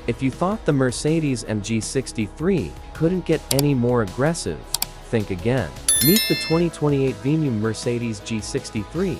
If you thought the Mercedes G63 couldn't get any more aggressive, think again. Meet the 2028 Venuum Mercedes G63,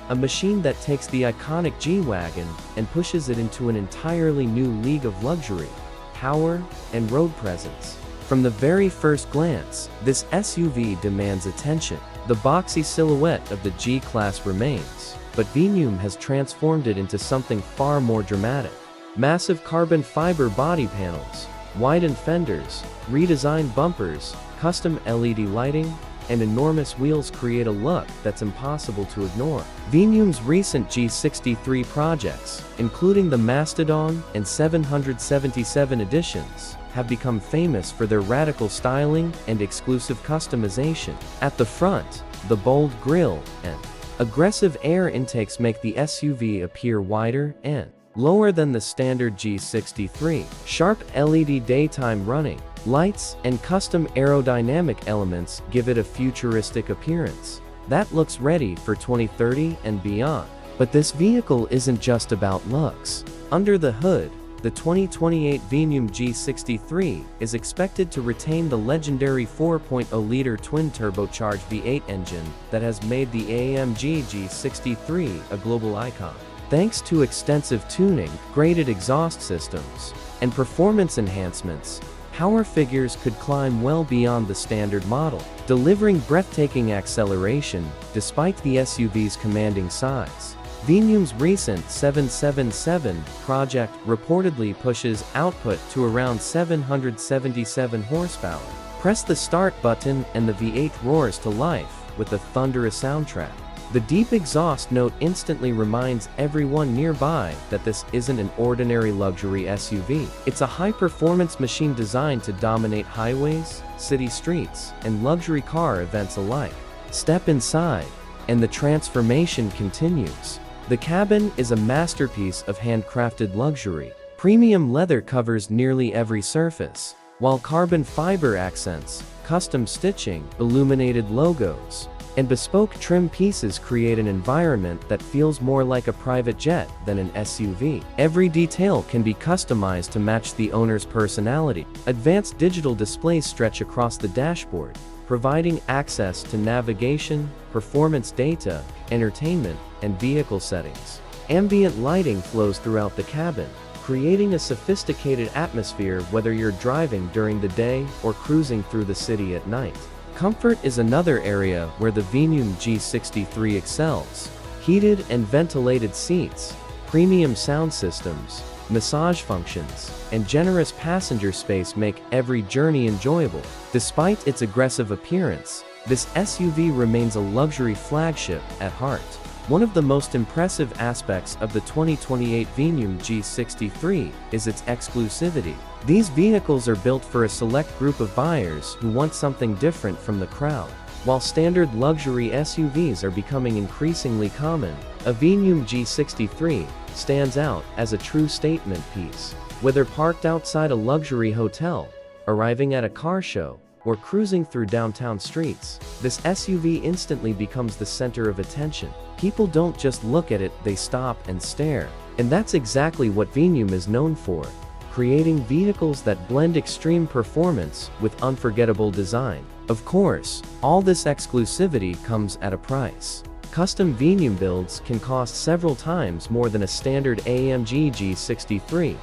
a machine that takes the iconic G-Wagon and pushes it into an entirely new league of luxury, power, and road presence. From the very first glance, this SUV demands attention. The boxy silhouette of the G-Class remains, but Venuum has transformed it into something far more dramatic. Massive carbon fiber body panels, widened fenders, redesigned bumpers, custom LED lighting, and enormous wheels create a look that's impossible to ignore. Venuum's recent G63 projects, including the Mastodon and 777 editions, have become famous for their radical styling and exclusive customization. At the front, the bold grille and aggressive air intakes make the SUV appear wider and lower than the standard G63. Sharp LED daytime running lights and custom aerodynamic elements give it a futuristic appearance that looks ready for 2030 and beyond. But this vehicle isn't just about looks. Under the hood, the 2028 Venuum G63 is expected to retain the legendary 4.0-liter twin-turbocharged V8 engine that has made the AMG G63 a global icon. Thanks to extensive tuning, graded exhaust systems, and performance enhancements, power figures could climb well beyond the standard model, delivering breathtaking acceleration despite the SUV's commanding size. Venuum's recent 777 project reportedly pushes output to around 777 horsepower. Press the start button and the V8 roars to life with a thunderous soundtrack. The deep exhaust note instantly reminds everyone nearby that this isn't an ordinary luxury SUV. It's a high-performance machine designed to dominate highways, city streets, and luxury car events alike. Step inside, and the transformation continues. The cabin is a masterpiece of handcrafted luxury. Premium leather covers nearly every surface, while carbon fiber accents, custom stitching, illuminated logos, and bespoke trim pieces create an environment that feels more like a private jet than an SUV. Every detail can be customized to match the owner's personality. Advanced digital displays stretch across the dashboard, providing access to navigation, performance data, entertainment, and vehicle settings. Ambient lighting flows throughout the cabin, creating a sophisticated atmosphere whether you're driving during the day or cruising through the city at night. Comfort is another area where the Venuum G63 excels. Heated and ventilated seats, premium sound systems, massage functions, and generous passenger space make every journey enjoyable. Despite its aggressive appearance, this SUV remains a luxury flagship at heart. One of the most impressive aspects of the 2028 Venuum G63 is its exclusivity. These vehicles are built for a select group of buyers who want something different from the crowd. While standard luxury SUVs are becoming increasingly common, a Venuum G63 stands out as a true statement piece. Whether parked outside a luxury hotel, arriving at a car show, or cruising through downtown streets, this SUV instantly becomes the center of attention. People don't just look at it, they stop and stare. And that's exactly what Venuum is known for, creating vehicles that blend extreme performance with unforgettable design. Of course, all this exclusivity comes at a price. Custom Venuum builds can cost several times more than a standard AMG G63,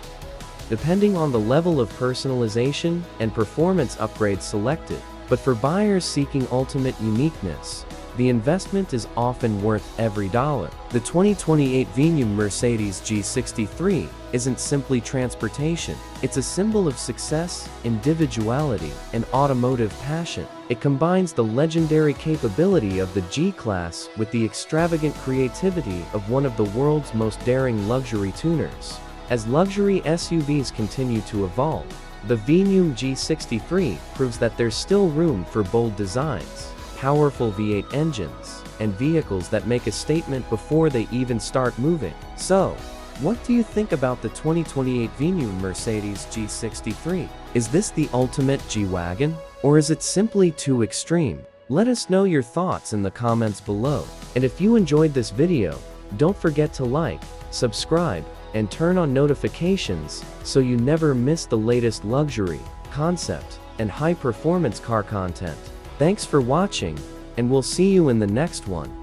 depending on the level of personalization and performance upgrades selected. But for buyers seeking ultimate uniqueness, the investment is often worth every dollar. The 2028 Venuum Mercedes G63 isn't simply transportation. It's a symbol of success, individuality, and automotive passion. It combines the legendary capability of the G-Class with the extravagant creativity of one of the world's most daring luxury tuners. As luxury SUVs continue to evolve, the Venuum G63 proves that there's still room for bold designs, powerful V8 engines, and vehicles that make a statement before they even start moving. So, what do you think about the 2028 Venuum Mercedes G63? Is this the ultimate G-Wagon? Or is it simply too extreme? Let us know your thoughts in the comments below. And if you enjoyed this video, don't forget to like, subscribe, and turn on notifications so you never miss the latest luxury, concept, and high-performance car content. Thanks for watching, and we'll see you in the next one.